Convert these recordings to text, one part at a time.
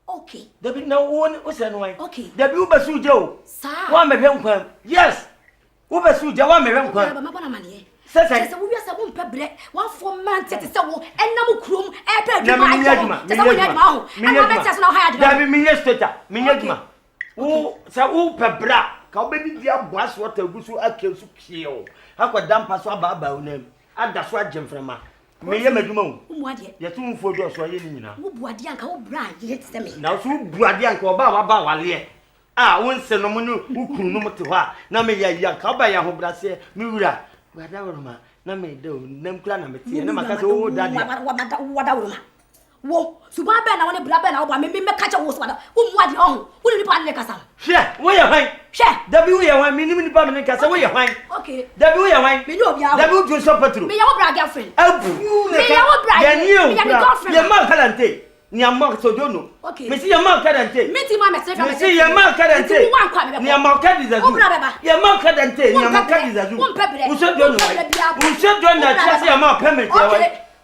Okay. There be no one who said why. Okay. There be Uber Sujo. Sir. One may be yes. Uber Suja, one may be Says we are some pebble, 1 4 months at the soul, and no crum, and there be Minnesota. Oh, so pebra. How many dear was what a good so I kill so kill. How could damp us about by name? Add the swag gem from her. May you make mo? You're too for those who are in now. Who would young how bright yet me? Now, so bloody uncle about ah, one send no one who could no to her. Now, may I young cow by your home, Brassier, Mura. Whatever, no, may do, name clan, and my cousin, oh, daddy, what Whoa, so my band, I want to blab and I'll maybe catch a horse. Whom what you will be part of the castle. Share, where you find? Share, W. Minimum permanent castle, where you find? Okay, W. W. Do supper to me, our girlfriend. Oh, you, your mouth cadente. Near Mark Sodono. Okay, Missy, your mouth cadente. Missy, my message, Missy, your mouth cadente. One quite near Mark Cadizaz. Your mouth cadente, your Mark Cadizaz. Who said, who said, John, that your mouth permit.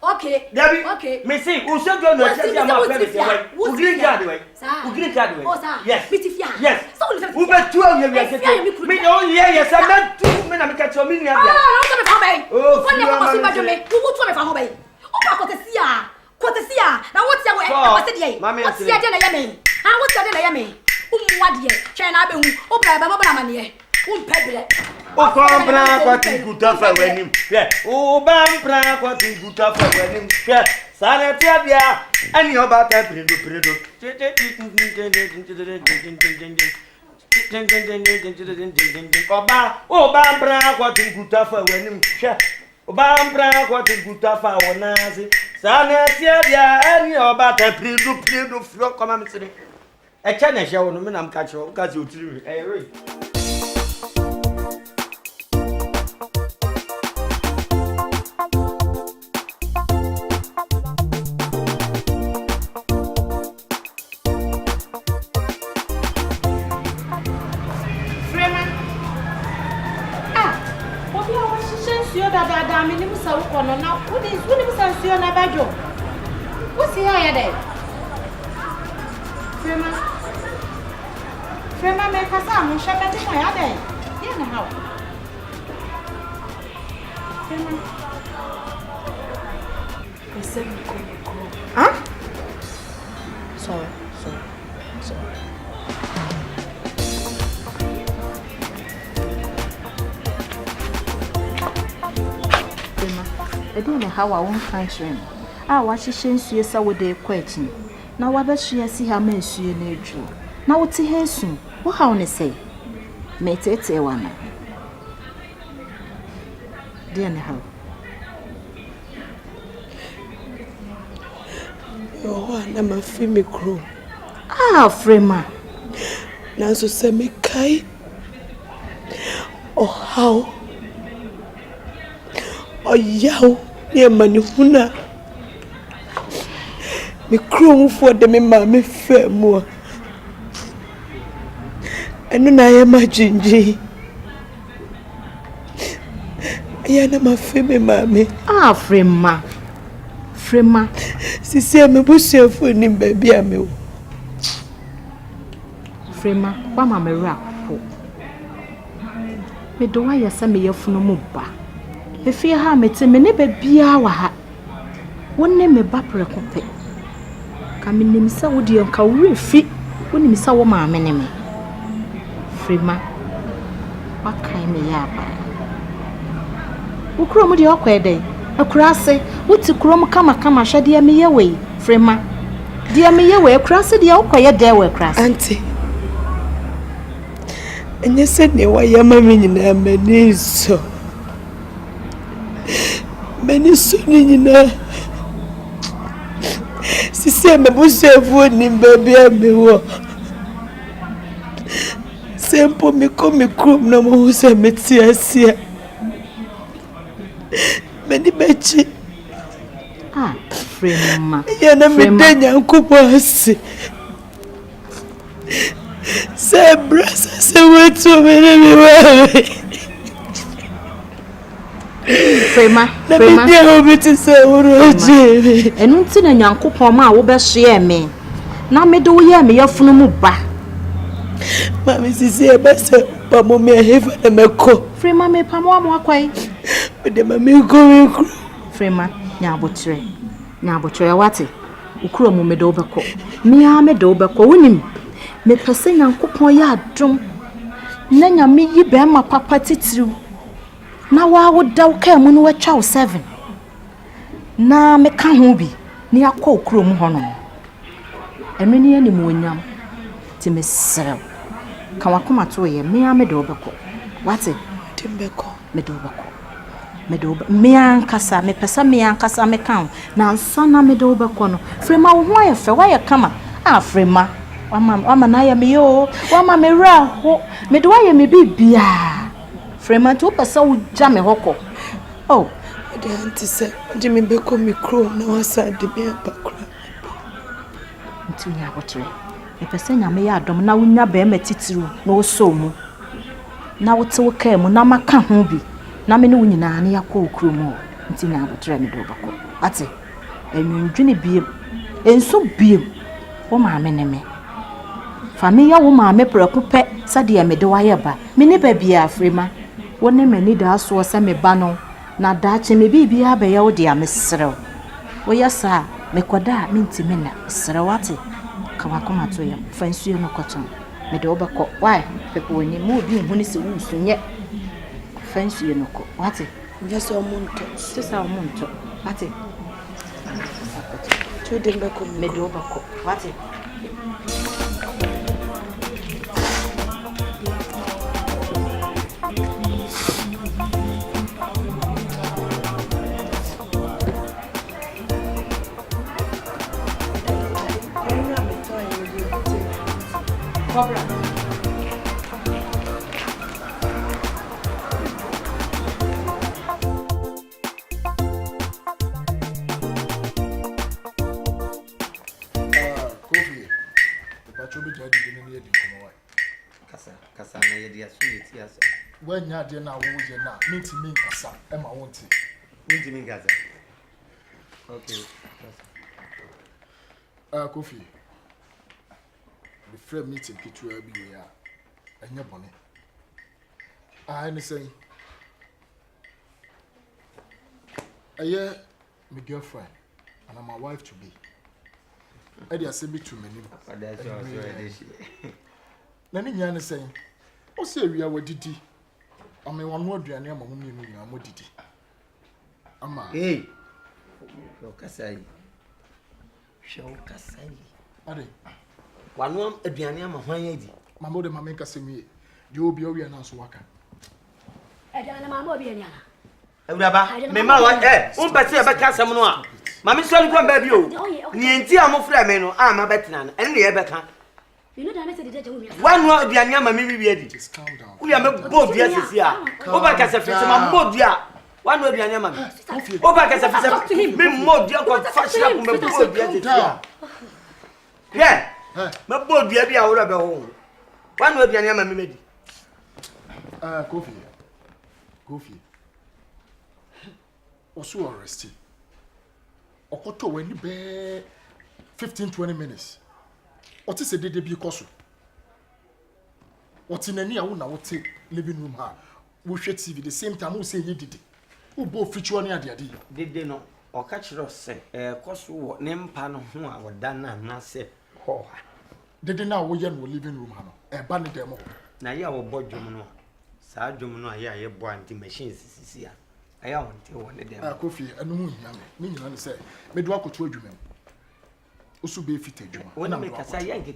Okay, Debbie. Okay, Missy, who said you know who green card away? Who green card away? Yes, yes. Who bet 12 years? Me oh yes, I bet 2 men. I'm catching me. Oh, one never was about me. Who would tell me from home? Oh, Cotesia. Now what's your way? What's the day? What's the day? I was the day. What year? China, oh, Brabamania. O compra quanto gutafa wenim. O bampra quanto gutafa wenim. Sanete bia ani obata predo. Oba o bampra quanto gutafa wenim. O bampra quanto gutafa wonazi. Sanete bia ani obata predo flo como me sere. E chana je wono me nam ka cho ka zi otiri. Eh now, what is your Nabajo? What's the higher day? Frema make us some shepherd in my other. Yeah, how? Huh? Sorry. I don't know how I won't find him. I watch his you saw with the question. Now, what about she see how many she need you? Now, what's he soon? What how to say? Mate, it's a one. Dear, how? Oh, I'm a female crew. Ah, Frema. Now, so say me kai. Oh, how? Oh, yow. Near Manihuna. Me crew for the mammy fair more. And then I am a gingy. I am a female mammy. Ah, Frema. Si say me bush for him, baby. Frema, Mama me rap. Me do I send me your phone. If you have me to me, never be our one name a bapper cope. Come in him so would you call fit when you saw my enemy. Frema, what kind of yaba? Who crom with your day? A crassy, what's a crom come, shed dear me away, Frema. Dear me away, crassy, the old quiet there were crass. Auntie. And you said, no, I am a many so. Many soon in her. She said, my bush would in baby. Simple me come me crum no more who's a metia. Many betchy. Ah, Frema. Yana me denya kupasi. Say, brass, I say, wait to me. Frema, and until a young coupon, I will be share me. na me do ye me yefunu mu ba mami sisi e bese pa mo me hefa na meko Frema me pa mo akwai me de mami ko Frema nya abotre wate ukuro mu me do beko me a me do beko wonim me pese nyankopon ya adom na nya me yi be ma papa titiriw na wa woda wo ka mu no watwa wo 7 na me ka ho bi ni akọ ukuro mu hono eno ni ani mu onyam ti me serew ka wakoma to ye me a me do beko wate timbeko me do me ankasa me pesa me ankasa me kan na ansa na me do beko no Frema wo ho ayefe wa ye kama Frema wama na ya me yo wama me ra ho me do aye me bibia Frema to pesa wo ja me hoko oh de anti se de me beko mikro na wasa de be abakura nti nya botre me pesa nya me ya adom na wonya be ma titiru na wo so mu na wo te wo ka mu na maka ho bi na me ne wunyina na yakọ okru mu nti nya botre me do bako ate enwundwene biem enso biem wo ma me ne me famia wo ma me preko pe sade me de waye ba me ne ba bia Frema wo ne me ni da so se me ba no na da che me bibia ba ye wo de amesrew wo yasa me koda me ntimi na srewate ka wakoma to yam fansuye no koton me de obako why pepo woni mo bi hu ni se wu sunye fansuye no ko wate nyasa omuntu sisa omuntu wate to de beko me de obako wate Cobra. Kofi. Pacho be jadi de ne yedi kono wai. Kasa na yedi asu yeti asa. Wanya de na wo je na, minti kasa e ma wonti. Minti min kasa. Okay. Kofi. The frame meeting kitu abi we a enye bone. I say my girlfriend and I'm my wife to be. I dey say be to me. Na ni nya ne say o say wi a wadidi. Ame wonu aduane ama mu mienu nya mo didi. Ama hey. Yo kasai. Show kasai. Ade wanu aduane ama hwan yedi mama de mama nka semie de obi o wi na so waka aduane mama obi anya awuraba me ma wa umpese be ka asem no a mama sori kwa ba bi o ni enti amofra me no a ma betina na ene ye be ka you know that me say the judge we wanu aduane ama me bi edi just calm down uya me bo dua sesi a o ba ka se fisi ma mo dua wanu aduane ama me o ba ka se fisi me mo dua ko fashion ko me bo dua sesi a yeah ma bo dua bi a wo be ho wanu aduane ama me medi Kofi osu arrested okoto wani be 15-20 minutes oti se dede bi koso oti nani a wo na wote living room ha wo hwe TV the same time wo say ye dede wo bo frichu oni ade dede no o ka kire se koso wo ne mpa no ho a woda na se ho ha dede na wo ye no living room ha no ba ne dem ho na ye a wo bodwom no saa dwom no aye aye bo anti machine sisi a aya wonte won dem Kofi anu hu hia me nyina ne se me do akoto adwuma osu be fit adwuma wona me kasa ye nke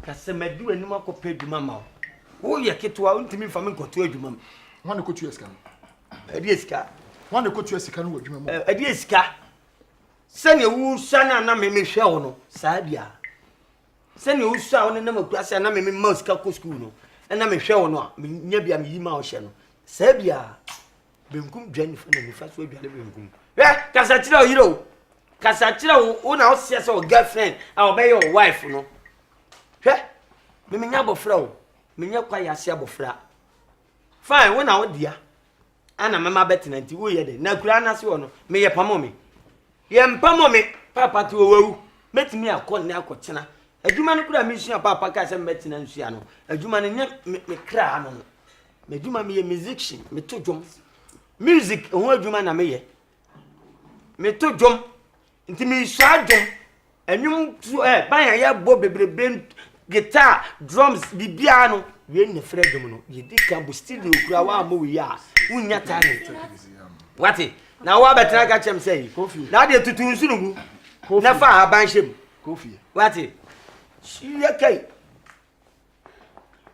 kasa madu anim akopa adwuma ma wo ye ketwa ntimi fa me nkoto adwuma m wan ne kotu esika adi esika wan ne kotu esika no adwuma m adi esika sane wu sana na me hwe wo no saa bia sane wu sa wo ne na makurase na me mausika ko school no na me hwe wo no a me nya bia me yima wo hye no saa bia benkum dwan fa na me fa so aduale benkum kasa kira o yiro kasa kira wo na wo se o girlfriend a o be your wife no me nya bofra wo me nya kwa yase abofra fine wo na wo dia ana mama betina nti wo ye de na kura na se wo no me ye pamo me ye mpamo me papa to wawu metimi akọ ne akọtena adwuma no kura me sua papa ka se metina nsua no adwuma no nye me kra no me adwuma me ye musician me to dwom music ho adwuma na me ye me to dwom nti me sua dwom enwum ban ya bo bebrebe guitar drums bibia no we ne frɛ dwom no ye di ka bo studio kura wa mo we ya unya talent wati na wa betra ka chem say na de tutu nsunugu na fa aban shem Kofi wati shiye kai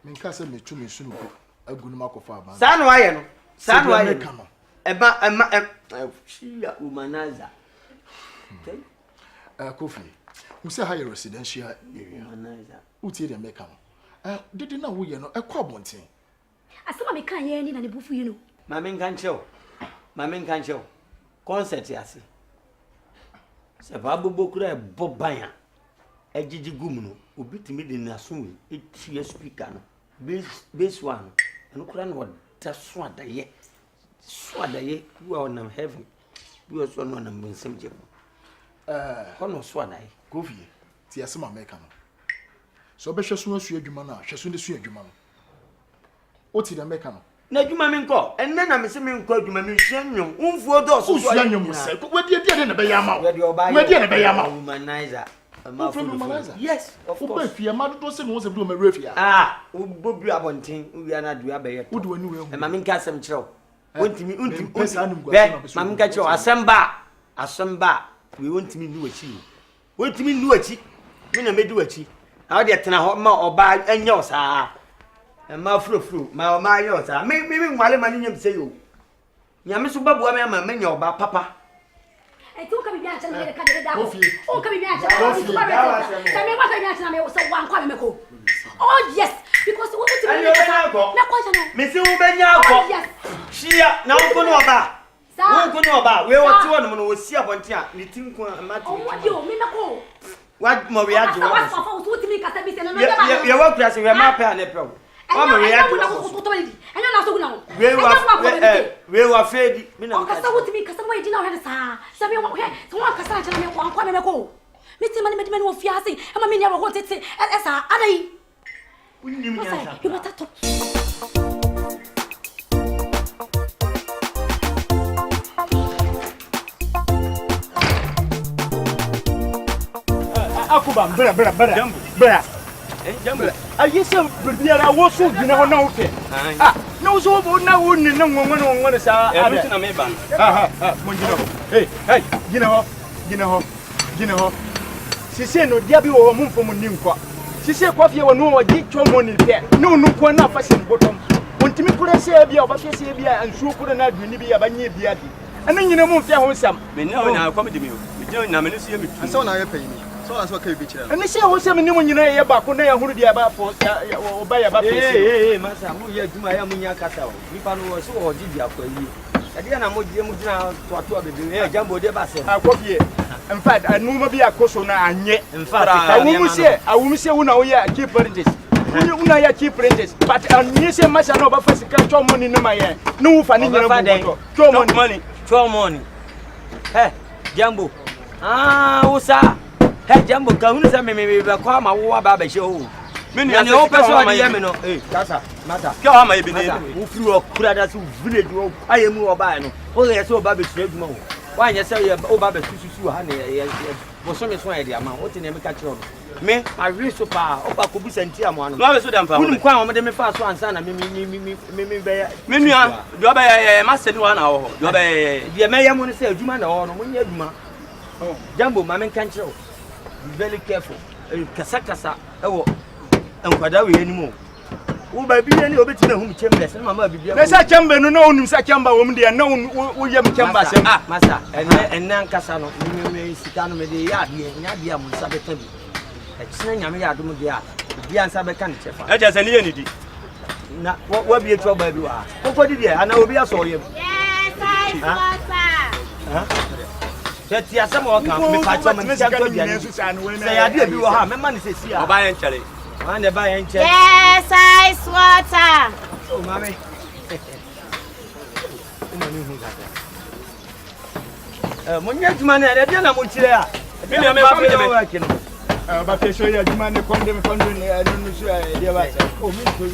min ka se metu me sunugu agunu makofa aban sa no aye no eba shiya umanaza Kofi we say higher residential area umanaza uti de meka no didi na wo ye no ekwa bonten asema me kan ye ni na ne bufu yi no mame nkan chew concert yase se ba bobokura bobanya ejiji gum no obitimi de naso we etie speaker no bass one no kura no da swadaye we are on heaven we are so on nsem je hono swadaye Kofi ti asema meka no so be hweso asu adwuma na hweso ne su adwuma no oti de meka no na adwuma me nko enne na me se me nko adwuma me hwia nwom umfuo do so so nwom se wadi de na be yama wadi na be yama humanizer yes of course fia ma do se no se do ma refia bobu abonten wi na do abaye wodi wani we hu ma me nka asem kyerɛw wontimi ma me nka kyerɛw asamba we wontimi nu achi me na medi wachi na de tena ho ma oba anya osa ma frofro ma anya osa me nwale ma nyam se yo nyame so babu ma nya oba papa tu ka bi acha me ka de da o ka bi acha me ba acha me so wan kwa me ko oh yes because what to me na kwa cha no me se wo benya akọ yes shia na wo no oba we wo ti wonu no wo si abonte a ni tinku amati o mo di o me ko what mo we ajo wa so to me ka se bi se no ye wa kura se we ma pa na pe o mo we ajo enya na so guna o we wa fedi me na ka sa wuti mi ka sa mo edi na o he sa se me wa he so wa ka sa cha na me wa kwa me ko mi ti mani me wo fiase e ma me nya wo tete e sa adai unnim nya sa you better talk Akuba bra jambo ayise biara wo so gina ho na wo fe na wo so bo na wo ni na ngongo sa abi na me ba mo gina ho hey gina ho sise no dia bi wo mumfo mu ni nkwa sise kwafie wo no wo gi chomo ni pe no no ko na fa sin botom ontimi kure se bia oba fe se bia ansuo kure na aduani bi ya banye bia di ana nyina mu mfe ho nsam me na wo na kwam de mi o me je na me no se mi tu ansa na ye payini so ansa ka bi kire ana se ho se me ni mu nyina ye ba ko na ya huru dia ba fo oba ya ba fe masa mu ye duma ya mu nya kasa o mi pa no wo se wo ji dia kwa yi ade na mo je mu gina to bebe jambo de ba se akofie in fact anuma bi akoso na anye in fact awum se wo na wo ya keep ranges una ya keep ranges but anye se masa na oba fasika cho money no ma ye no wo fa ni nyina bo cho money jambo usa jambo ka hunu sa me be kwa ma wo aba ba she o me ni o peso ade ye me no kasa mata ke o ma ye bi ne wo firi o kura da so village wo aye mu oba no o ye se oba be sure aduma wo wa nya se ye oba be sususu ha ne bo so me so ye dia ma o ti ne me ka kire o me I really so pa oba ko bu senti amo ano no be so dem pa wo kwa o de me fa so ansa na me be ya me nua do ba ye ma se ni wa na wo do ba ye de me ye mo ne se aduma na wo no mo nya aduma jambo ma men kan kire o be very careful kasa ewo enkwada we animu wo ba bi ne obeti na hum chembe se mama bibia na sa chembe no na onim sa chemba wo mde na wo yem chemba sem masa enne ankasa no me sika no me de ya de nya de am sa beta bi e kina nyame ya dum de a bia nsa be kan chefa e je se ne ye ni di na wo bi etu oba bi wa kokodi de ana obi aso yem yes I Teti asem o kan me pa cho me tia to dia. Say ade bi wo ha me ma ne sesi a. Oba yen chere. Man de ba yen chere. Yes, ice water. Oh mami. Ina ni hu ga. Mo nya djuma na de na mo chire a. Me me work no. But you show you demand the condemn funding I don't know sure they was. Oh me go.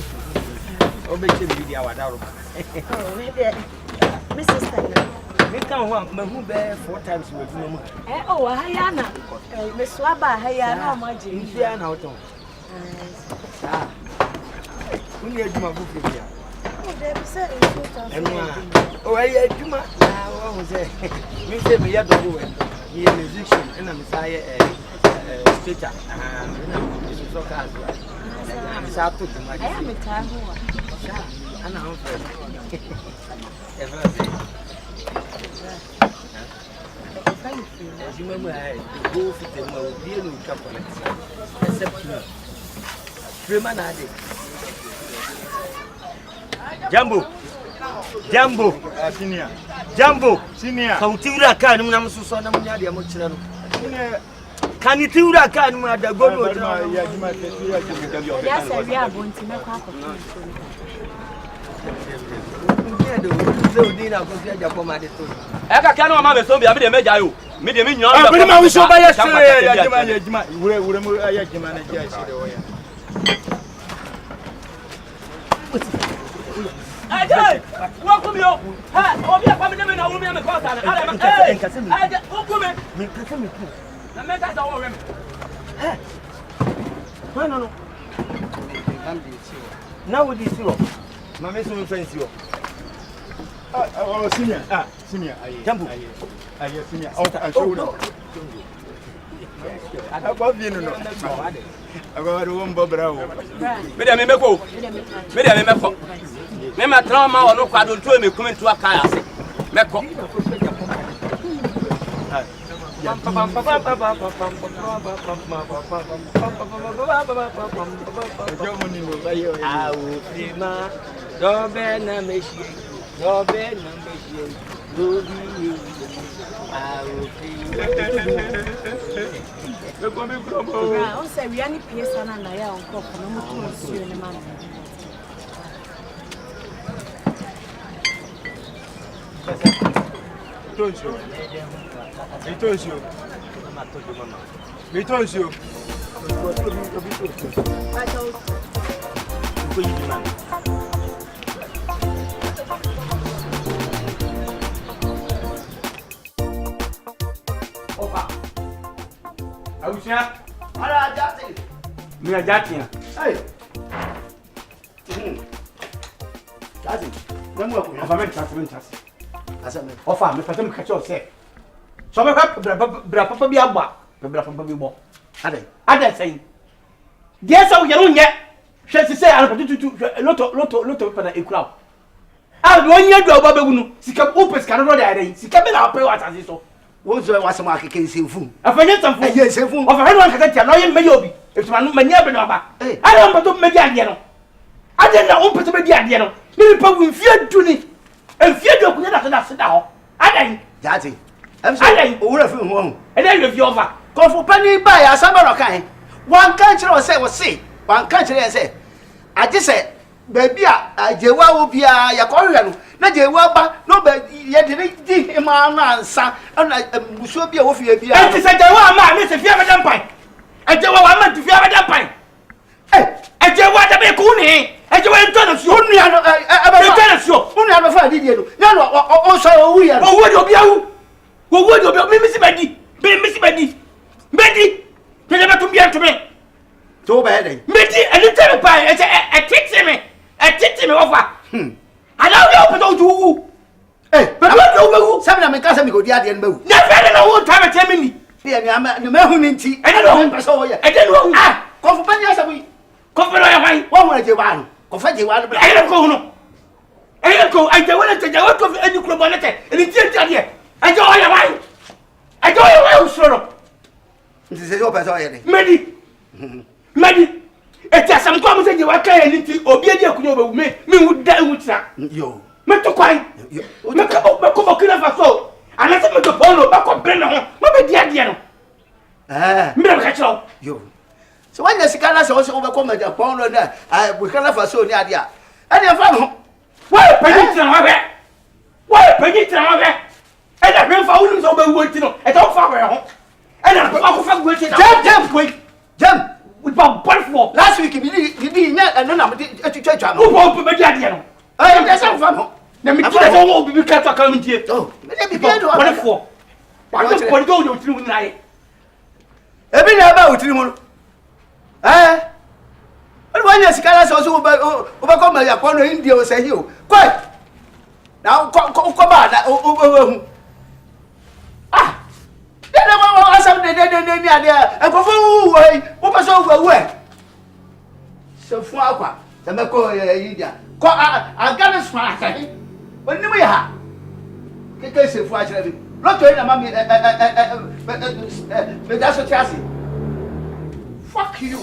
Oh make you video wa da ro. Oh me there. Me sister. Me kan ho ma hu be 4 times we do no. Oh hayana. Me swaba hayana o maji. Nfia na oton. Ah. Uni aduma bu fi bia. Oh there be say in oh ayi aduma. Ah wo ho say. Me say me ya do we. He a musician and I'm say teacher. This is so casual. I'm so to the market. I am a time who. Ana ho fe. As you remember, I go for the Mobian couple, except me. Fremanade. Jambo, Senior. Jambo, Senior. Kautura can Namsu Namunia Mochano. Can you do that? Can you go to Yes, we are going to make up. Eka kanu ma be so bia me de meja yo me de me nyan me ma so ba ya jima wure mu ya jima na ja shi de wo ya Ajay wo ku mi o ha obi akwa me de me na wo me me ko ta na ala ma ajay wo ku me kase me ku na me ta wo we me no na wo di si wo ma me so me fancy wo oh senior senior Jambo senior oh show no aba bi no aba do won bobra wo me de me meko me ma trauma wo no kwado nto me kuma nto aka ase meko On say we any piece na na ya onko no mo to nsuo ne ma. Awusia ala jati mi ajati hey jati namu ko afa men tasi asame ofa me fatem ka cho se so me bra papa bi agba bra papa bi bo ade sei dia sa wo yero nye hwe se ala tutu loto pada ekura a do nya do agba bewu no sika opes ka no da ade sika be na pe wa tasi so wo zo wa sama akeke nsemfu afanya nsemfu aye nsemfu ofa hanu an kata no ye meya obi efuma no manya be no aba ala mbato medi ade no ade na umpeto medi ade no ni pa wu mfie duni enfie do kunya da seda ho ade jati em so owura fi ho ede ye fi over kofu pani ba ya sama ro kan wan kan kire o se wo se wan kan kire se aje se baby a ajewa wo bia ya ko hwe no na jewa ba no ba ye de di ma na ansa na musuo bia wo fie bia enti se jewa ma me se fie abeda mpan ajewa wa ma fie abeda mpan ajewa da be ku ni ajewa ento na suo unu ya no ento na suo unu ya no fa di no ya no o so o wu ya o wo de obi awu wo wo de obi mi si bedi tele ba tumbi antome to ba he medi eni tele pa etiti me ofa ala o pe to juwu be do wu sabi na me kasa mi go di ade no bawu na fe na wo ta be temi ni ya ni ama ni mehu ni nti ene no pe so wo ya ene no kofu pani asa bu kofu no ya fai wo mo je wa no kofu je wa no bla ene ko no ene ko ai je wala te je wa kofu eni kuro bonete eni ti ade ajo o ya wai usoro nti se o pe so ya ni medi eti asam ko mo se je wa kan eni ti obi edi akunyo obewu me wu da wu tira yo me to kwai me ko bokina faso ana se me to bono ba ko bre na ho mo be di ade no me ka chiro yo so wanya sikana se o se o be ko me da pon no na bu kana faso ni ade a ade fa no wa panyi tira wa be e da hwe fa wonu so be wu ti no e to fa hwe ho And I'm going to Jam. We bought both for Last week, you didn't and then I'm to church. who won't be Mediano. I guess I'm from. Let me tell you, I won't be kept coming here. Oh, maybe What for? I don't want to go through tonight. Every day about you. Eh? And when you see us also overcome my upon India, say you. Quiet. Now, come back. Ah! Then I want something there and go away. What was over? So far, the Mako India. I got a smart. When you have. Because if I tell you, not to any mammy, but that's what Chassis. Fuck you.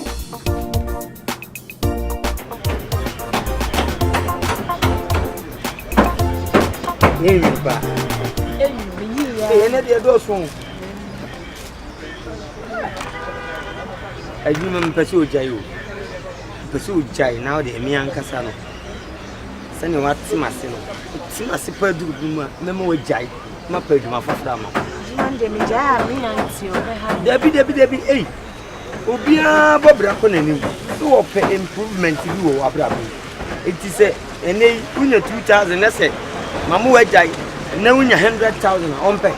Hey, I remember pursue Jayo. Pursue Jai now the Mian Casano. Send you what Simasino. Simasipa do Memo Jai, my page, my first dama. Debbie, eh? Obia Bobra Conani, who offer improvement to you, Abraham. It is a 2,000, let's say, Mamu Jai, now in 100,000 on pay.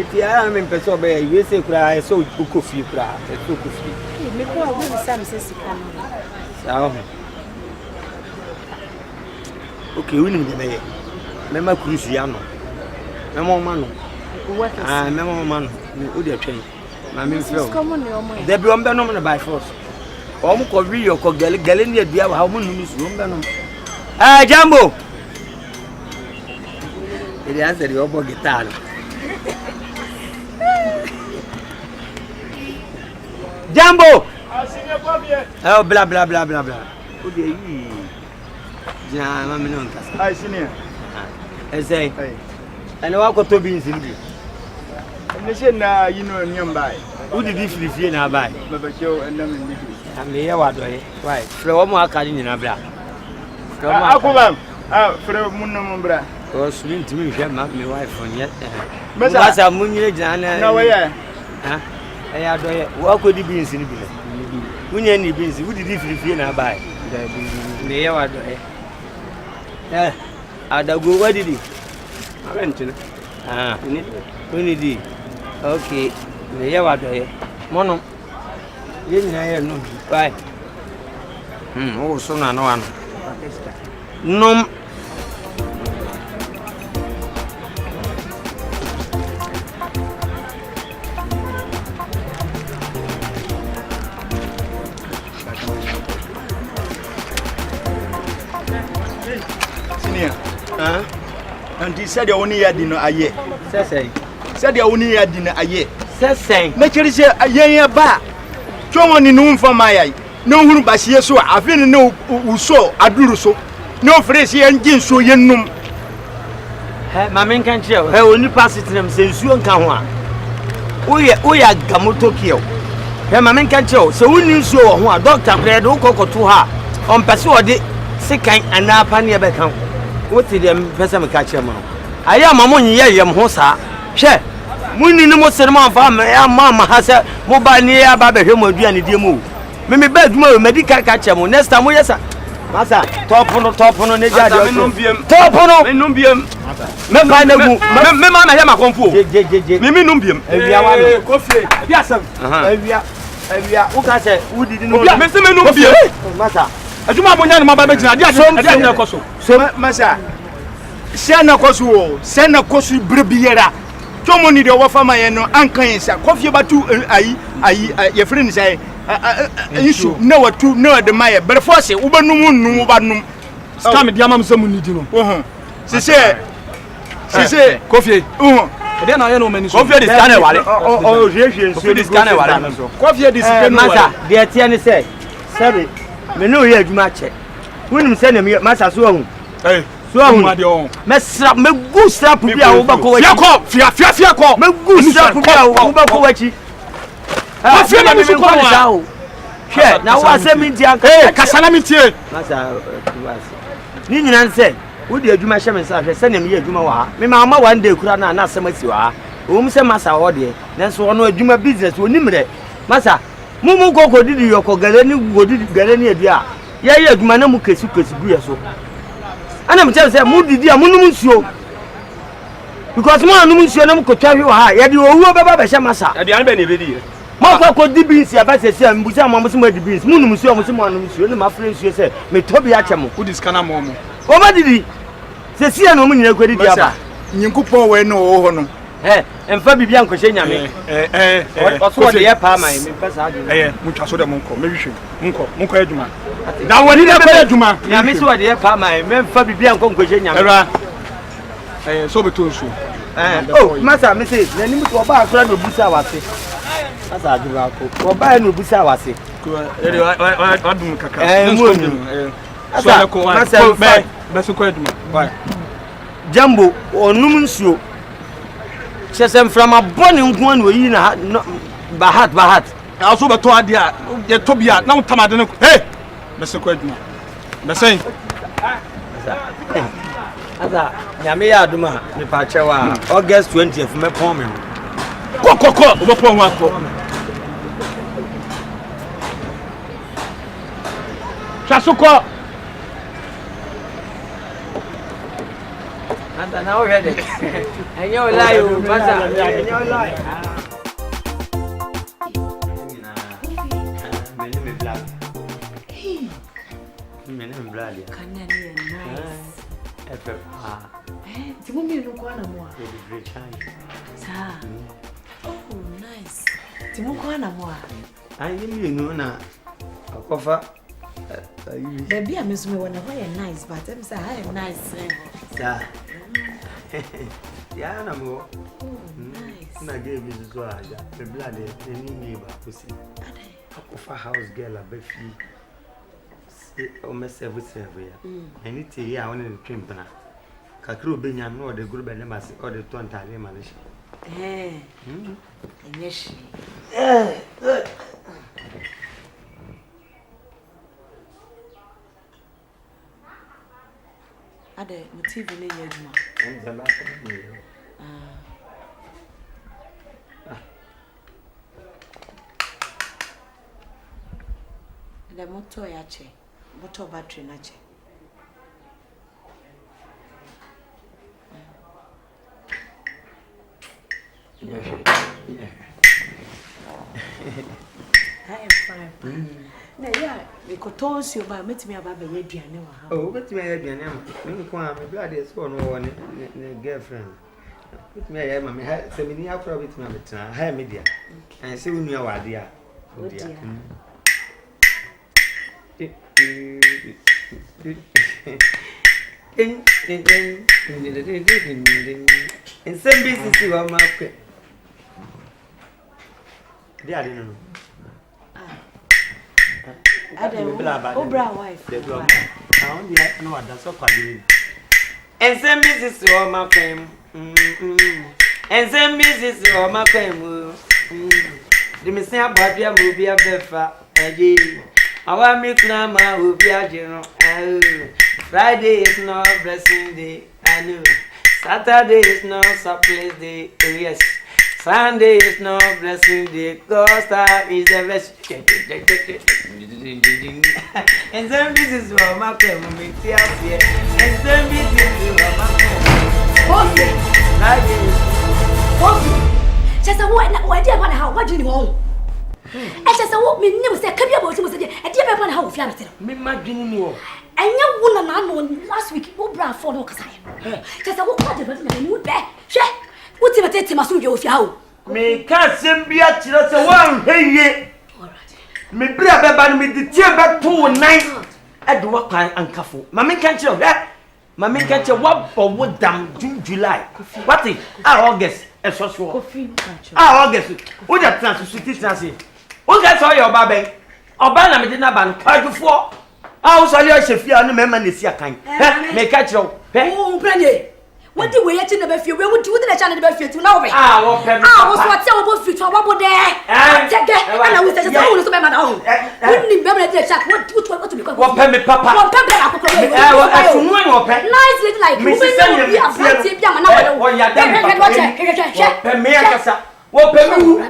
If you are in Pesobe, you say, cry so coffee, cry, so coffee. Make one with some says, okay, we need the mayor. Member Cruciano. Memo Mano. Memo Mano, who they train. Mammy Phil. There be one banana by force. Almost Rio, Galenia, dear, how many minutes room banana? Ah, Jambo! It answered your oboe guitar. Jambo! Oh, blah, blah, blah, blah, blah. Who do you? I senior. I say, and I walk to be in Cindy. And you know, nearby. Who did this fee now buy? Baba Joe and them in I'm here, what do I? Why? Flow more cutting in a bra. Aquabam, for a Munumbra. Or swim to me, my wife on yet. That's a moon, no way. I had what could he be in Cindy? When any beans, who did this fee now buy? The what do I? I'd go, what did he? I went to it. Okay, the Yawa, Mono, didn't I know? Right. Oh, so no one. No. And he said, only had dinner a year. Said the only had dinner a year. Saying, naturally, say a year back. Someone in room for my eye. No one but here, so I feel no who saw a do so. No phrase here and gin so yen num. My men can't tell her only pass it to them since you can one. We are Gamotokyo. Her my men can't tell, so we knew so one doctor played Okoko to her on Passuade, second and now Pania Beckham. What did them person catch him? I am a money, I am Hosa. Share. Muni no mo sermon fa mama ha se mobile ni ya ba be hwe mo aduane die mu me bed mo medical catch mo next time yes masa top no ne jade top no me num biem me ba na gu me ma na he makonfo me num biem awia wa no kofi bi asem awia wo ka se wo didi no me se me num biem masa aduma abonya no ma ba be gina ade na koso so masa se na koso brebiera Tomoni de wafama yeno ankansa kofie batu ayi ye friend say issue no watu no de maye but force ubanum nu ubanum scam dia mam samu nidi no sise kofie de na ye no mani so kofie dis kana wale kofie dis kana wale kofie dis kana masa de tie ne say sabe me no ye adwuma che wonim se ne masa so hu so ahun mesra megu strap bia wo bako wachi fia ko megu strap bia wo bako wachi fia na me ko na hwe na wo asemi ntia kasana mi tie masa ni nyina nse wo de adwuma hye me sa hwe se ne me adwuma wa ha me ma one day kura na asem asi wa say masa ode nanso ono adwuma business onimre masa mumu koko didi yoko galani godidi galani adia ya adwuma na mu kesu gu yeso ana me tell say mu didi amunum nsuo because mo anum nsuo na mu kotwa hwe ha ya de owuo beba be hye masa aduane be ne bedi mo koko di beans ya ba sese am busa mo mo di beans munum nsuo mo se mo anum nsuo ne ma fre nsuo se me tobi a chemo wudi skana mo mo o ba didi sese ya no mu nyina kwedi dia ba nyinkopon we no wo ho no emfa bibia nkohye nyame oso de ye pa mai me pesa adu mutwa so de monko mehwehwe monko adwuma na woni de be adwuma nyame so de ye pa mai me emfa bibia nkohye nyame era so beto nsu masa me say na nimu to ba akura no busa wase masa adwuma ko ba no busa wase ko ere adum kaka so ko masa be so ko adwuma bye jambo onum nsuo chesem from abone nko an oyi na bahat aso beto ade a ye tobia na utamade ne hey bese ko adwuma bese asa nyame ya aduma me pa chewa August 20th me pon me kokoko obopon ho akọ chasoko anda na o ready enyo lie o masa enyo lie Mene black Kanya ni nice Timumi nuko na mwa sa oh nice Timuko na mwa ayi mi nu na akofa baby amezume wana why nice but I'm say hi nice sa ya na mo nice na give me so aja me blood ni ni ba kusi akofa house girl abafi o me service ya eni ti ya wona ni twempana kakro obenya no de group be masi o de ton tale manish enyeshi ade mu TV ne yeduma enza la ko ni le moto ya che moto battery na che I'm fine. Na ya, we ko tonsi oba metimi aba be aduane wa ha. Oh, metimi ya aduane am. Me ko am blood is for no one ne girlfriend. Metimi ya ma me ha se me ni akora metimi abetena ha media. And say unu ya wade a. Odia. In some business you are market. They are no. Obra wife. The girl. I only know what that's so quite. And some business you are market. And some business you are market. The missing body will be a befa. I want me to will be a general. Friday is not blessing day. I know. Saturday is not surplus day. Oh yes. Sunday is not blessing day. God star is the best. And then this is what my family tells you. And then this is what my family. Friday is. Just a what dear one how what do you know? I just a me never say come here about him. I dear one how flam it. Me imagine more. And you wouldn't know last week. Oh, bra for no casai. Just a what the person you would bet. What's it take him as you go? Me can't send me at us a one. Hey, me bra baby, me the tear back 2 9. I do what kind and careful. Mammy can't you that? Mammy can't you what for what damn June, July? What is August? A social August. What that chance to sit Nancy? What that's all your baby? Obana me didn't ban quite before. I was only a chef, you know, member is your kind. Make catch you. Oh, Brandy. What do we actually never feel? We would do the channel about you to know. I was what's about future. What would there? Take it. And I was just always a man. Oh, wouldn't you remember the chat? What to become? What penny, Papa? What penny? Nice little like Mrs. ya da me pe me akasa wo pe mi wu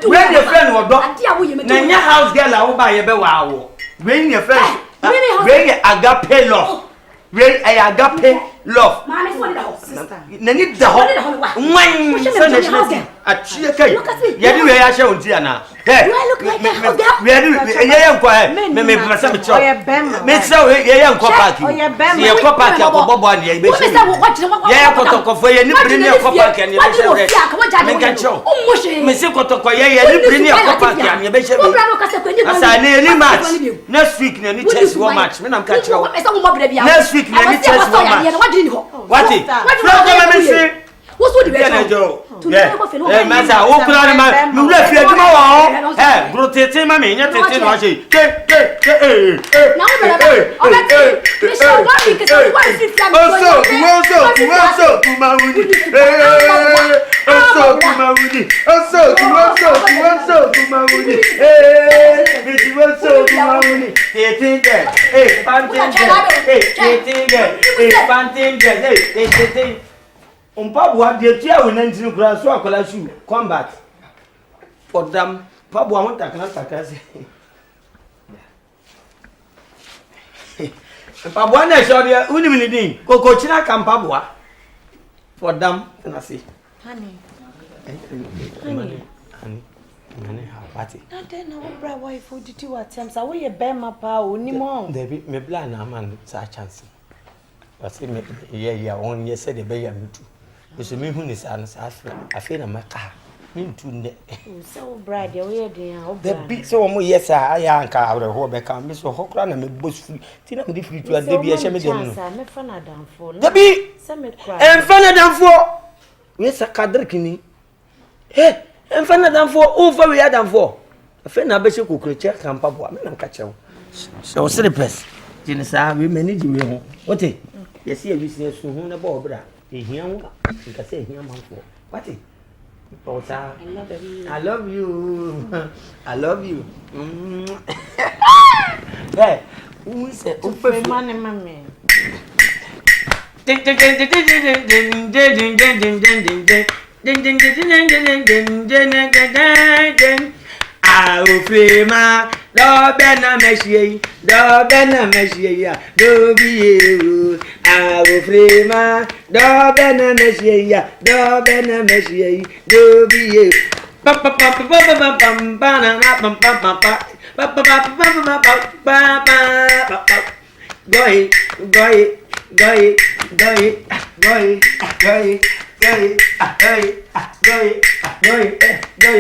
we dey friend odo na nya house girl a wo ba ye be wa wo we dey friend we agape love we agape love mama so the house sister na ni da ho wan so na shi a tie kai ye di we ya she on ti ana hey we di ye nko me pasa me cho me say ye nko park ye nko park ko bobo an ye be shi ye ko fo ye ni bring ye nko park an ye be shi me kan cho me say ko ye ni bring ye nko park an ye be shi asa ni match next week na ni chess war match me nam ka cho next week na ni chess war match what it from the me what's what the yeah masa o kura ni ma mi wura fi aduma wo grotete ma me nya tete no ase na o bele o bele me show one week so one fit fly oso kuma wudi oso kuma wudi tete Mpaboa de tia we nantini kura so akola shoe combat odam mpaboa ho takana se mpaboa na so de unim ni din koko china ka mpaboa odam na se honey ha party na den na wo bra wife oditi wa tem sa wo ye be ma pa onimo David me bla na man sa chance wase me ye on ye se de be ya metu so me hu ni sa na sa afi na maka mintu ne so brad ye we dey an the big so mo yes aya anka awre ho be ka me so hokra na me boss free ti na me di free to a dey e she me dem no me fa na danfo the big se me cry en fa na danfo we sa kadre kini en fa na danfo o fa we ya danfo afi na be she kokro che kampa bo me na ka che wo so slippers ti ni sa we manage we ho ote yes ye wi se so hu na bo bra ehia wo nka se ehia manfo what Pausa. I love you. I love you. Hey, who said open money, mommy? Aufrema, do bena mexie, do bieu. Aufrema, do bena mexie, do bieu. Pa pa pa pa pa pa pa banana pa pa pa pa pa pa pa pa pa pa pa. Goi.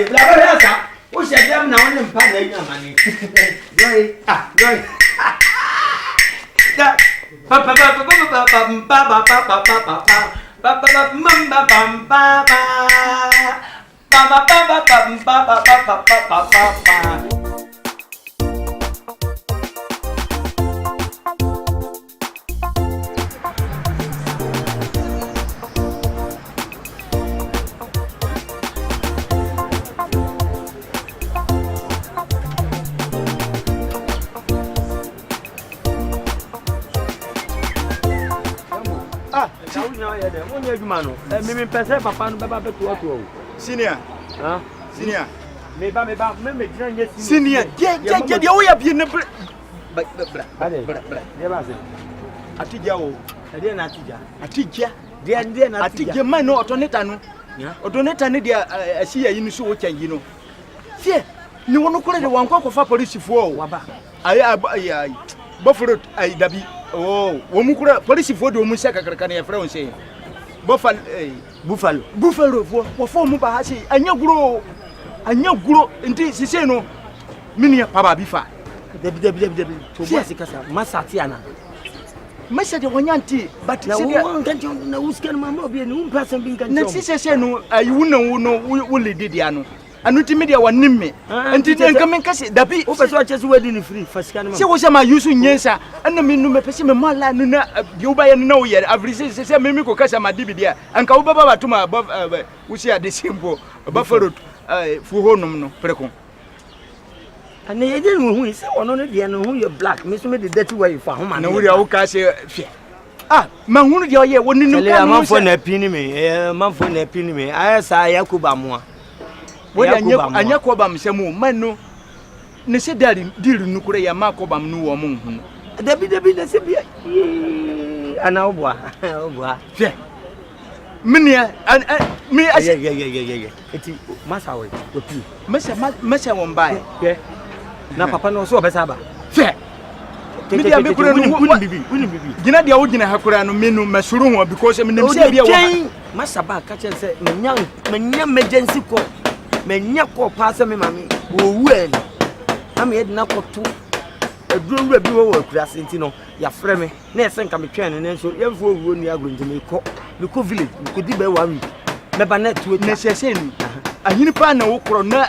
La verdad, o sea, ya me no en pan de mani. Goi. Da pa pa pa pa pa pa pa pa pa pa pa pa pa mamba pam pa pa pa pa pa pa pa pa pa pa. Me pese papa no beba beto oto senior senior me ba me dina nye senior je de wo ya bi ne bra de ba se atija o de na atija de na atija man no otoneta ne de asiya yi ni so wo kyan yi no fie ni wono kore de wankwa kofa police fo o waba ai boforo ai dabi wo mu kura police fo de wo mu seka karaka ne frɛ won sei buffalo wo fo mu ba ha sei anya guro nti sise no minia papa bi fa debi to bo asikasa masati ana message wonyanti but na wo nkancho na usken mama obi ni un person bi nkancho na sise no ayi wo le didia no anu ti media wa nimme nti nka men kase dabi o peso ache so wadi ni free fasika ni ma se wo se ma yusu nyensa ana me nu me pese me mala no na bi wo ba ye no na wo ye average se me ko kasa ma dibi dia anka wo baba batuma wo se ade simple ba farot fu honum no preko ana ye de no hu se wono no de no hu ye black me so me de dirty way fa ho ma na wo ria wo ka se fie mahunu de oye woni nim kan man fo na pini me man fo na pini me ayesa yakuba moa wo anya ko bam semu manu ne se dari diru nukure ya makobam nu wo mun hu dabi na se bia ana obwa fe minia mi ase ye eti masa we opi masa won bae na papa no so obesa ba fe mi dia me kure no wuni bibi gina dia wo gina hakura no menu masuru ho because me nim se bia wo masa ba ka chen se menya emergency call menya call pass me mami wo wu en am yed na koto aduro wura bi wo akura senti no ya frɛ me na ese nka me twɛn ne nso yemfo owuo ni agro nti me kɔ village me kɔ di ba 1 week me ba na tuo na sese ni ahini pa na wo kro na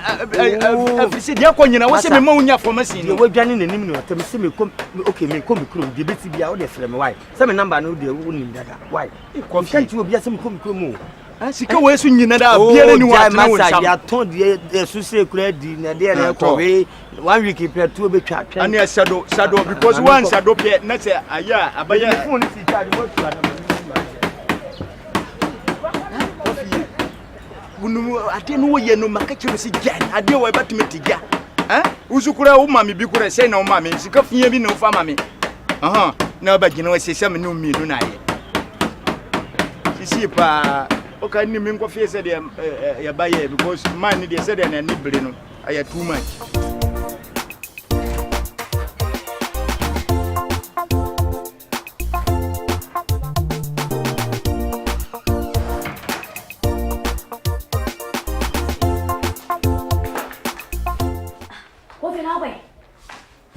afisi dia kɔ nyina wo se me ma wonya formation ni wo dwane nanim no atam se me kɔ okay me kɔ me kro de beti bia wo de frɛ me why se me number no de wo nim dada why kɔ kanti obi ase me kɔ me kro mu sika wo esu nyina da biere ni wa tena wo sam ya ton de su se kura di na de na kɔ we 1 week pe tuo be twa twa ani sado because one sado pe na se aya abaya phone si charge mo tu ada bunu ade no ye no makachiru si jan ade wo batime tiga usukura wo mami bi kura sei na wo mami sika fia bi na wo fa mami na ba gina wo sese me no mi no na ye sisi pa o kan ni mi nko fie se de ya ba ye because man ni de se de na ni bere no aya too much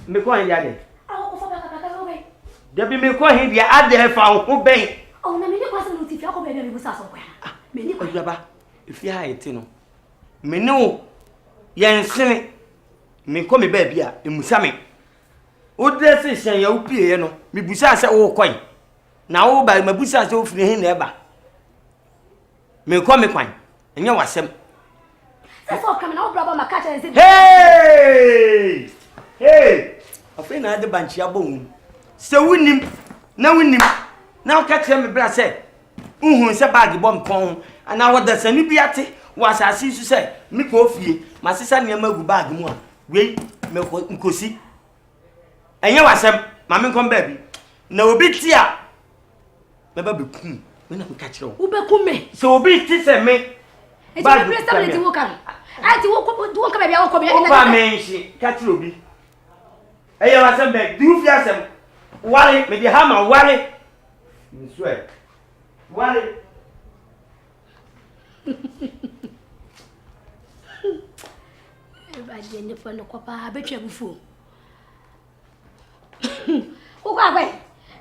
me ko hin yade da bi me ko hin dia ade fa ho ben na me ni kwasa no ti fi akobe na me busa so kwa me ni ko jaba ifi ha eti no me ne o yensene me ko me ba bia emusa me o dress hyen ya upie no me busa se wo kwan na wo ba me busa se wo firi hin na eba me ko me kwan enye wasem se so kam na wo braba makacha nse hey afei na ade banchi abon se wunim na ka kire me bra se uhun se bag bom kon ana woda sani biate wasasi su se me ko fie masisa ne magu bag mu a wei me ko nkosi enye wasem ma me kon ba bi na obi ti a me ba be kum me na ka kire wo be kum me se obi ti se me ba be stability wo kan ati wo ka ba bia wo ko be ina ba me nshi ka kire obi eye wasem be du fi asem wale me di hama wale nswe wale ba je ne fa no ko pa betwa bufu o kwa gbe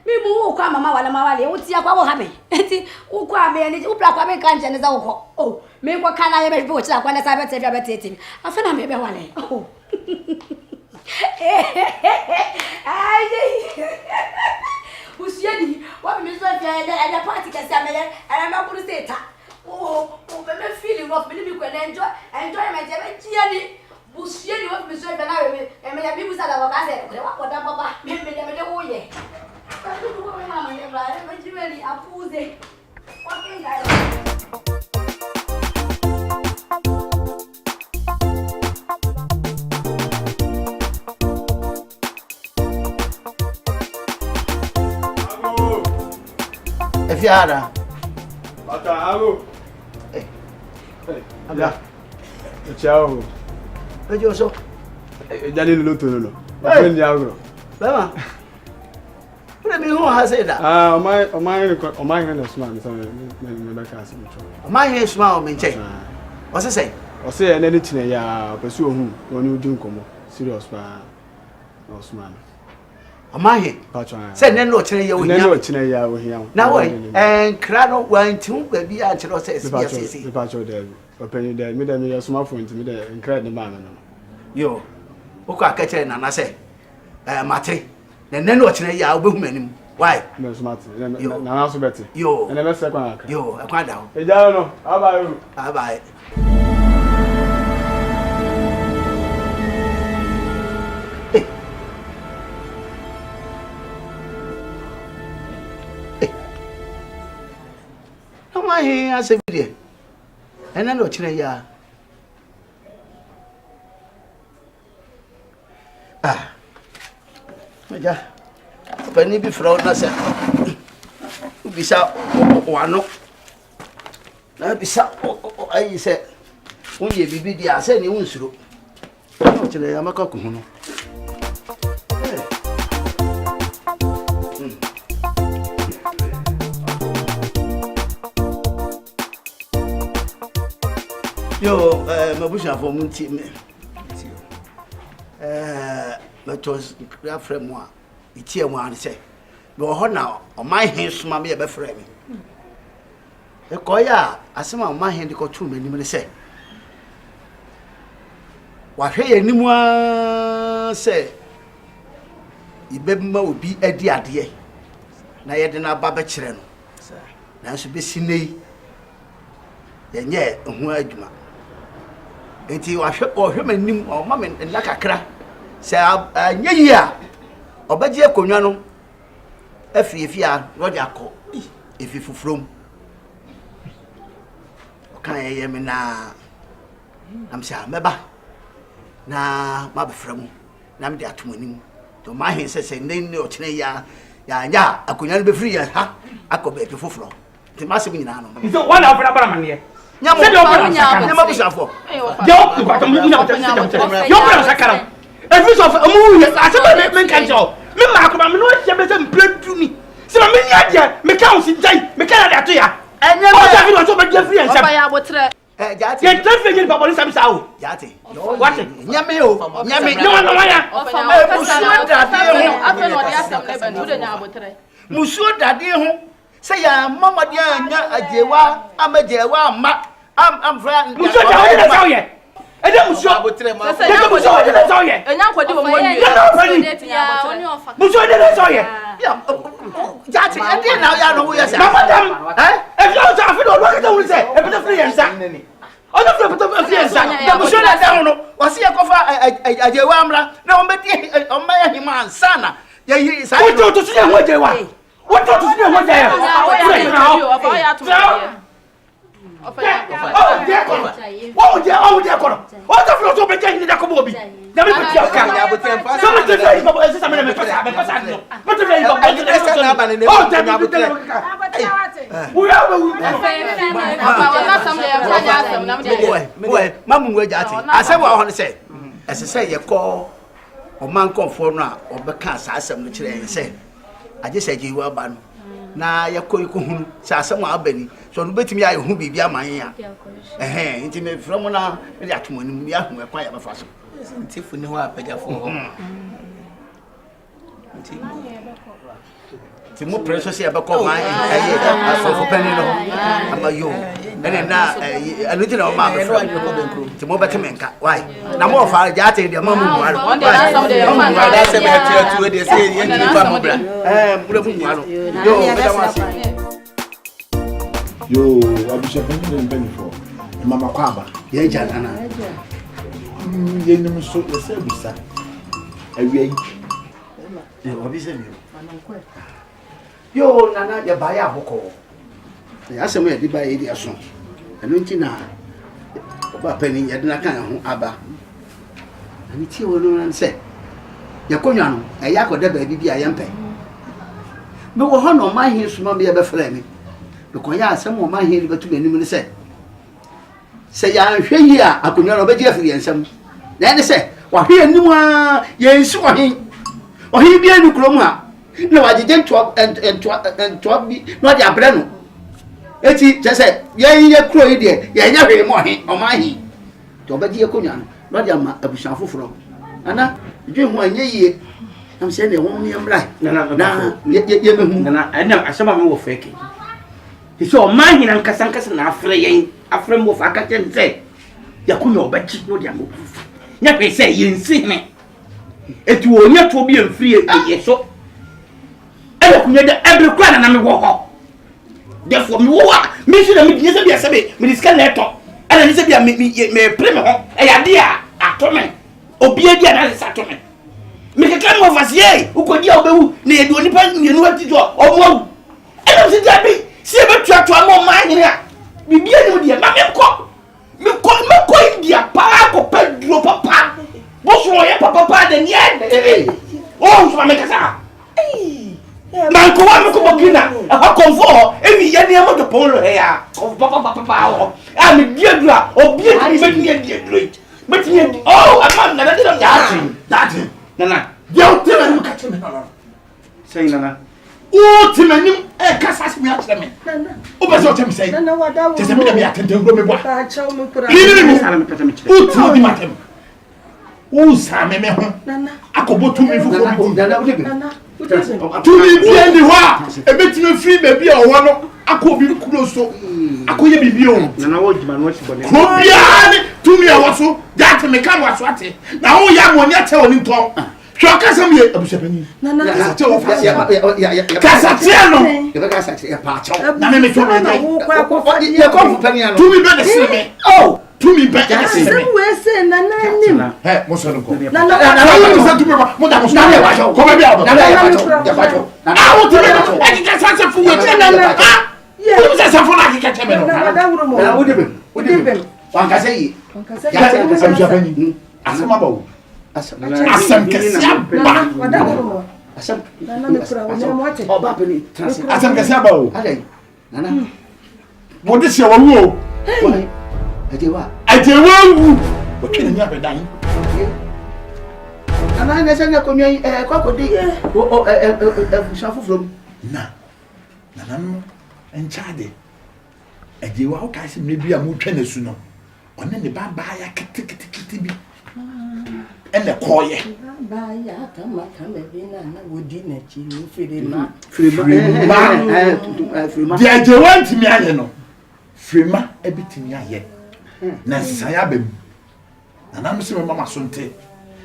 mi mu wo kwa mama wale wo ti akwa wo ha me enti wo kwa me ni wo pra kwa me kan je ne za wo ko o me kwa kana ye be wo ti akwa na sa be te bia be te afa na me be wale o Usieni, wa mi so fia party ka se amele, ana ma kuru seta. O be feeling of me bi ko enjoy me je be tiani. Usieni wa mi so fia na we me ya bi busa da wa ka se, ko da baba, me de wo ye. Ka tu ko me mama ne ba, me jimeli apuze. Wa ke ga Fiara. Bata ago. Aga. Ciao. Pejo so. Dali lo to lo. Ben ya agro. Bema. Ule mi ho ha say da. O my na smart so me ba ka se mi cho. O my he smart o me nche. O se say. O se na ni tine ya pesu ohun woni udi nkomo. Serious pa. O smart. Amahe say ne no kire ye ohia ne no kire ya ohia na wo kra no wantu ba bi a kire say yes me pa cho there open there me there smartphone me there nkra ne ma no yo o ko akere na na say mate ne no kire ya obehu manim why me smart na na so beti yo na be se kwa aka yo e kwa da ho e ja no bye my hair as a video. And I know China. Ah, yeah. Penny be fraud, Nasa. Bisa one. Now, bisa, I said, when you be the assent, you won't through. Actually, I'm a cocoon. Yo, my bush for Munti. But was grab from one. It's here one say. Go on now, on my hands, mammy, a befriend me. A coya, as some of my hand got 2 minutes say. What hey, anyone say? You better be a dear. Now, you didn't have Babachren. Now, should be seen. Then, yeah, who Enti wa hwe manim o ma men la kakra se anya yi a obaje akonwa no afiefi a roje akọ efi fufrom o kan ye me na am se ameba na ma beframu na me de atomanim to ma hen se ne o kire ya anya akonwa no befri ya ha akọ be efi fufro ti ma se mi nyina no so one of na bara mane Nyama busafo. Yo, sakara. Every of amu, I said men kan jo. Me ma ko ma no je be se mpledu ni. Se ma me nya je, me ka on si jai, me ka na to ya. Enye o ja fi so be je free ensem. Baba ya botre. Jati. Ye transfer ni baba ni samisa o. Jati. What? Nyame o. Nyame. No ya. Musuo dade ho. Se ya mama dia nya ajewa, amajewa amma. I'm friend. Musuo dade na sawo ye. Ede musuo abotre ma. Ede musuo dade na sawo ye. Enya kwodi wo monyi. Musuo dade na sawo ye. Jati, ede na ya no wo ye sa. Mama dam. If you say afi do lo ka wo say, e beta free yensa. Ono free beta free yensa. Na musuo na da no, wo se yakofa ajewa amra, na o meti o ma ya hima ansana. Ya yi sa. Wo to su ya ho ajewa. What do you want there? What the floor to be taking the Kobobi? The I just said you were ban. Na ya koi ko hunu sa asem abani so no betimi aye hu bibia man ya nti me from na me ya tomanim ya hu ekwa ya bafa so nti fu ni ho apagafo ho nti mo preso se abako man aye afofo pani no amayo ene na anu ti na o ma be from nti mo betime nka why na mo fa ja ate de ma mu muaro on de na some de ma na se me tu de se ye ni fa mo bra mo mu muaro yo abishapu ni mpeni for mama kwaba ye jana na ye ni so ye se bisa awie ye obise mi yo nana ye ba ya hoko ya se mo ye di ba ye di aso enu nti na oba pani ye di na kan ho aba ani ti wo no na se ye konwa no e ya koda ba bibia ye mpe me wo ho no ma hin suma me ye be frɛ me because ya asem wo ma hin betu anim ne se ya hwɛ yi a akonwa no obɛgye afiri ensam na ne se wa hwɛ anim a ye nsi wo hin bia ni kurom ha na wagye ntwa bi na de abrɛ no eti je se ye kuro yi de ye nya hwɛ mo hin o ma hin to obɛgye akonwa no na de ama abusan foforo ana dwe ho anya yie am se ne wo mi amra na ye mehu na ana asema me wo fake ti o ma hin an kasa na afre yen afre mo fa ka tense yakunya obɛgye no de ama nya pe se ye nsi ne eti wo nya to bi amfiri ye so ele kunya de every kwana na me wo ho therefore me wo a me shi na me dinye se bia se me diska na eto ana ni se bia me preme ho e ya dia atome obi e dia na se atome me keka mo vasie ukodi a obewu na ye di onipa nyenu ati so omo ele se dia bi se be tuatua mo ma nyina bibia ni odi ma me ko India pa ko pedro papa bo so ye papa de nie oh so me kasa man ko wa me ko bokina a konfo e mi ye ne mo de polo he ya papa o a me diadura obi e me diadura but you oh I'm not that nana you tell me catch me nana say nana oh ti manim e kasa se me atire me nana o be so tell me say nana wada wo se me dem ya tente ngro me boa ta cha o me kura ni sala me pete me kire o ti di matem o sa me ho nana akobo tu me fufu nana o de nana tu mi bia ni ho a e betime free baby a wo no akobi kuro so akoye bibi o nana wo djuma no si bone ko bia ni tu mi a wo so that me kan wa so ate na wo ya mo nya che oni ton hwa kasam ye abusepani nana kasate wo fa ya kasate no ye ba kasate ya pa cha na me to me ye ko fu pani no tu mi be de se me oh tu mi be de se me we se nana nim he mo so no ko nana wo se tu me mo da mo so na ya ko be bia ya pa cho ah wo tu me e kasate fu we nana ah you say something like you catch me no na wo de be wan ka say ya say am japani asama bawo asam kesia ba asam nana me kura wo na mo ate o ba pani asam kesia ba o alai nana mo de se wo wo ajewa wu o twe nya be dan nana na se na ko nyi kwakodi o fusafu from na nana no enchade ajewa o ka se me bia mo twa na su no one ne baba ya kitikiti bi ene koye baba ya kama be na wodi na chi no firima di ajewa ntimi aye no firima ebitimi aye na saya bem na me se me mama sonte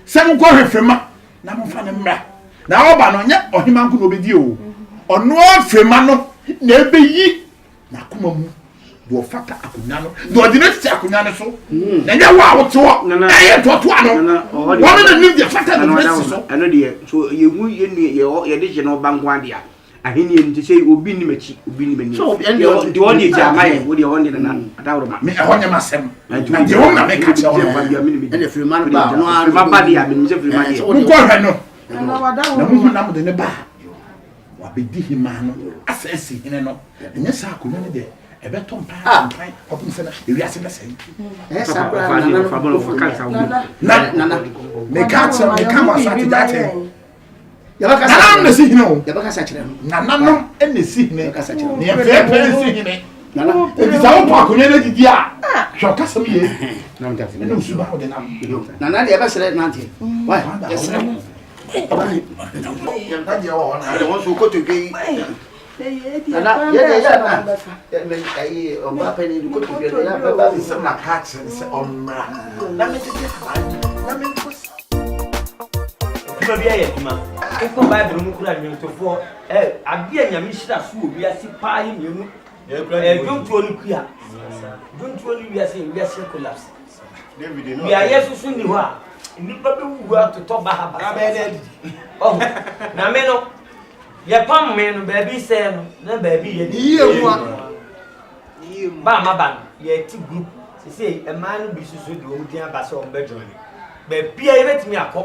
se mo ko firima na mo fa ne mra na oba no nye ohima nko no obedi o ono firima no na ebeyi na kuma mu do fata akunya no do de na ti akunya no so na nya wa woto e to ano wona na nim de fata no so ano de so yegu ye de je no bangwa dia ahini nti sei obi ni machi obi ni mani so de woni je amaye wo de woni na adawro ma me e honya masem de wo na me ka che wo e de firima no ba no firima ba dia me se firima dia wo ko hwe no na wadawo na mu na mu de ne ba wa be di hima no asesi hine no enya sa akunya ne de ebe tom pa popun se na ewi ase na sei sa pra na fa bolo fa kan sa na me ka che me ka ma sa ti date ya ba ka sa na si hine o ya ba ka sa kire na no enne si hine ka sa kire ne fe si hine na e sa o pa akunya na didi a hwo ka sa me ye na mta fi na su ba o de na de ya ba sere na nti wa ya sere ya da je o na de won so ko to ge nana ye na me ai o ba pe ni ko to ge ya ba se na ka che se omra na me te na me ko ba bia ye kuma e ko bible mu kura nyi to fo abia nyame hira so obi asi pa ye mienu dontuo ni kuya dontuo ni wiase collapse david no ya yesu so ni ho a nipa be wu to to ba ha ba oh na me no ye pam me no baby say no na baby ye ye hu ba ma ba ye ti group say e man no bi susu de o din aba se o be join be bia ye betimi akọ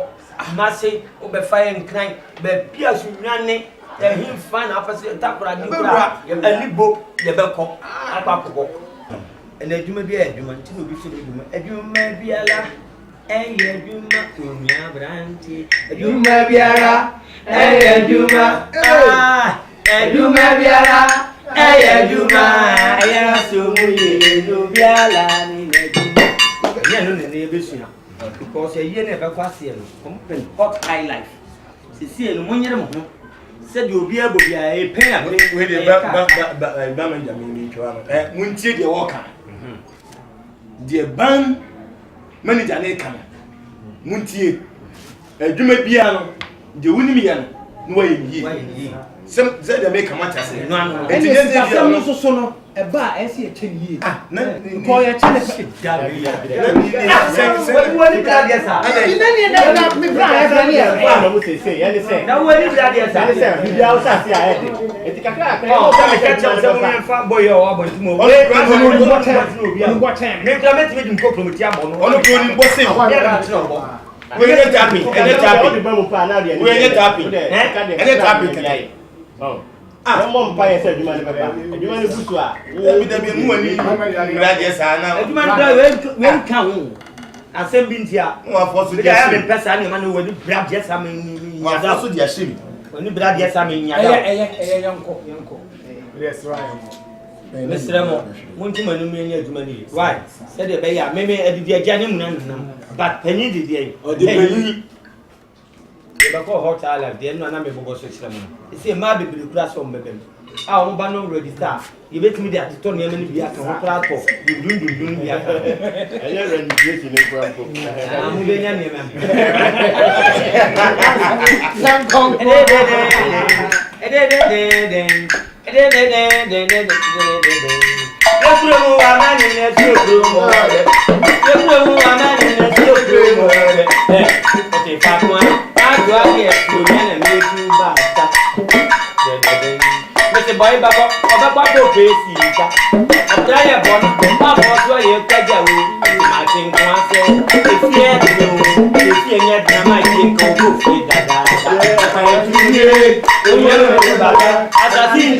na say o be fire nkran be bia su nwane e him fan afase takora di kura ye alibo ye be kọ apa kọ ene adwuma bia adwuma nti no bi so adwuma bia la Juma kunya branti Juma biara Juma Juma biara Juma ya sumuye no biala ni Juma ya no ne besuya because ye ne be kwase no open hot high life sisi no munyere mo ho se de obi abo bia e pen a we de ba manja mi twa no muntie de woka de ban manager na kan muntie adwuma bia no de wuni mi ya no wa yi sem ze de make mata se no ano e no so so no e ba e se e chen yi na ko ya chen e da ya se wani ka dia sa ina ni na mi bra e na wo ni brade ya sa bibia o sa se a ede etikaka akra o ka me catch se mo fa boy o abonti mo we go time me implement me dim ko promote abo no ono ko ni bo se we get happy ene happy ene happy ah mo mpa yesa adwuma ne baba adwuma ne busu a bi da bi mu ani brade sa na adwuma ne we ka ho asem bi ntia wa fosu dia ya me pesa ne ma ne we brade sa me wa fosu dia shim oni brade sa me nya da yanko yes right mesremo monti manu me nya adwuma ne why say de be ya me adidi agya ne munam but panyi didi ai o de panyi ba ko hotel life de no na me bobo so chira mo ese ma be bi kura so mbebem a o ba no register ye betimi de atito ne me bi aka ho kura to dundundun bi aka enya registration ne kura ko mu be nya ne me sankon Yekuru amani ne sukuru Yekuru amani ne sukuru Ote fakwa agwa ke sukuru na meju bata Mese boy baba oba kwa ko pesi ta Otraya bon ba bo so ye kwaja wo ma tin kwa se efie nya na ma yin ko ko fi dada ta tuye o ye no baba assassin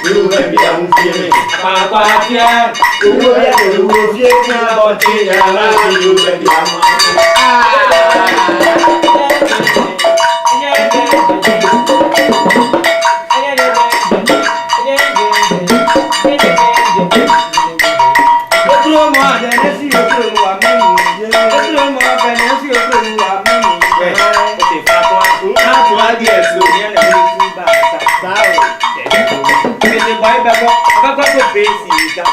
you will be a movie. Papa, yeah, you will be a movie. But you will be a boy babo baba ko pesi ka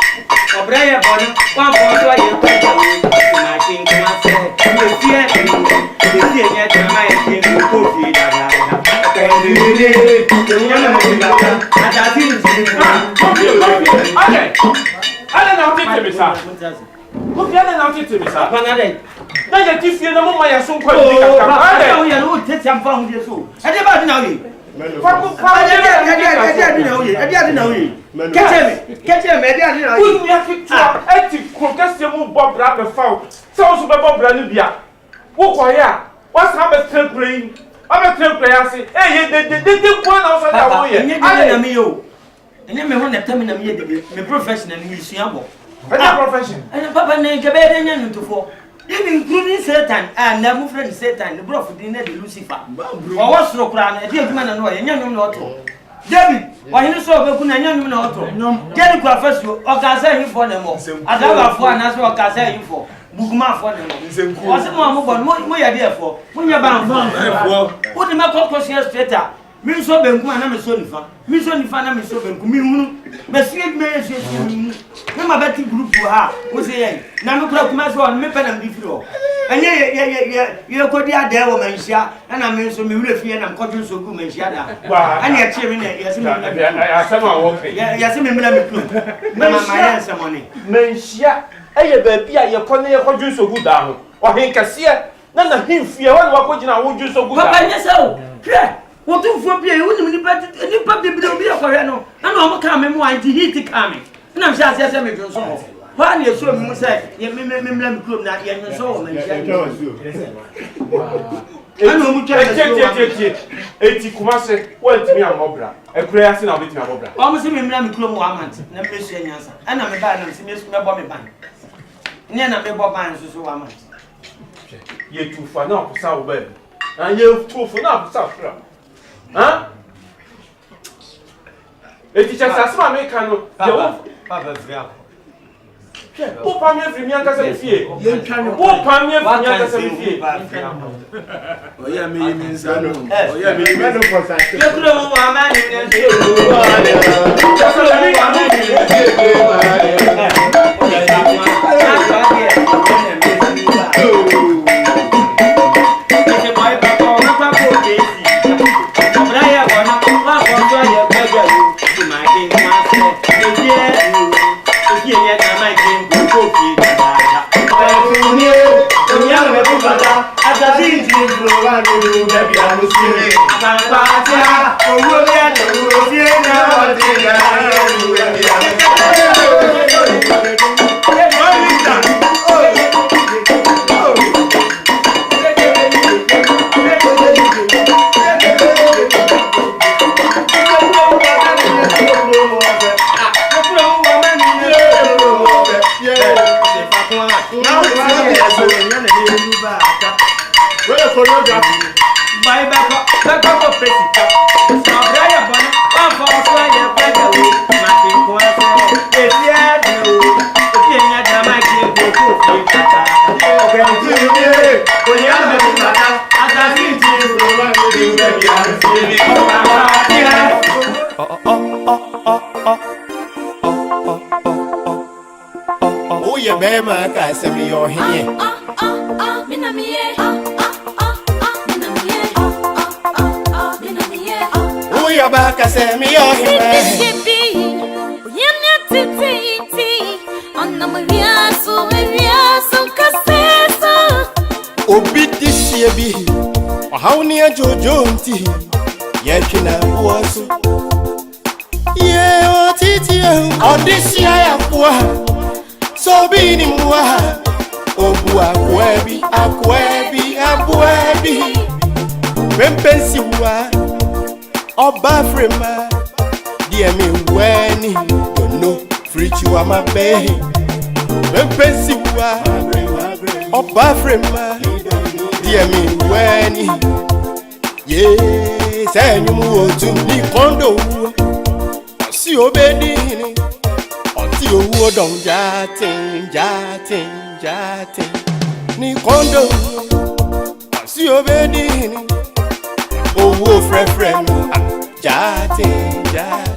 obraya bono kwa boso aye kwaja wo ma tin kuma se ye nya tama ye tin ko fi dada ka ndire nya na mo baba ata tin okay ala na otete me sa ko fi ala na otete me sa pana dai na je ti fi na mo ma ya so kwa ni ka ala o ya no tete am fa hu de so ade ba di na we even including Satan and never friend Satan, the brother of the Lucifer. Or what's the crown? A dear man and no, and young auto. David, why you saw a young auto? Get a first, or Gaza him for them all. I have one as well as I him for. Bugma for them. What's the one more idea for? When you're bound for what the Macau conscious theatre. Me so benku ana me so nifa. Me so nifa na me so benku. Me hunu. Me see me see. Me ma beti group ha. Wo say yen. Na me kura kuma so on me pe na me firi o. Enye ye kodi ade wo manhia. Na me so me wure fie na mkodwo so gu manhia da. Ani e chie me na yesi me. Asama wo pe. Yesi me na me kuru. Me ma ya semoni. Manhia eye ba bia ye kone ye kodwo so gu da ho. Ohen kase na himfie wa wa kogina wo dwo so gu da. Papa nyesa o. Hwe. What do you be? You wouldn't be public be a correno. I know I'm coming, why did he coming? And I'm just as I'm a so. Why you show me say, you may club not yet and so. I know we can't 80 Kumase, what me a mobra, a prayer sin of it, my mobra. Almost me club 1 month, never say answer. And I'm a bad and see me bomb bank. Nana be Bob Bands so 1 month. Ye too for now, South Web. And you too for now, South. Huh? Et tu as ça mais quand pas vrai. Pour pas mieux finir qu'à se fier. Pour pas mieux finir qu'à se fier. Oya me yemi nsano. Oya me yemi no for sa. You could have one man in the wa ni baby amusire Abapatia, owo ya owo ti enya odi ya baby amusire. Oh, yeah, baby, I can't send me your hand. Oh, you're back, I send me your hand. Obi this year be how near Jojo Nti Yakina was yeah, Titi, or this year so be in Mua Obu Akwebi, Akwebi, Akwebi Pempensiwa Oba Frema dear me when you know free you are my baby Pempensiwa Oba Frema dear me when yes and you move to me condo see obedini until you don't jatin ni condo see obedini oh friend jatin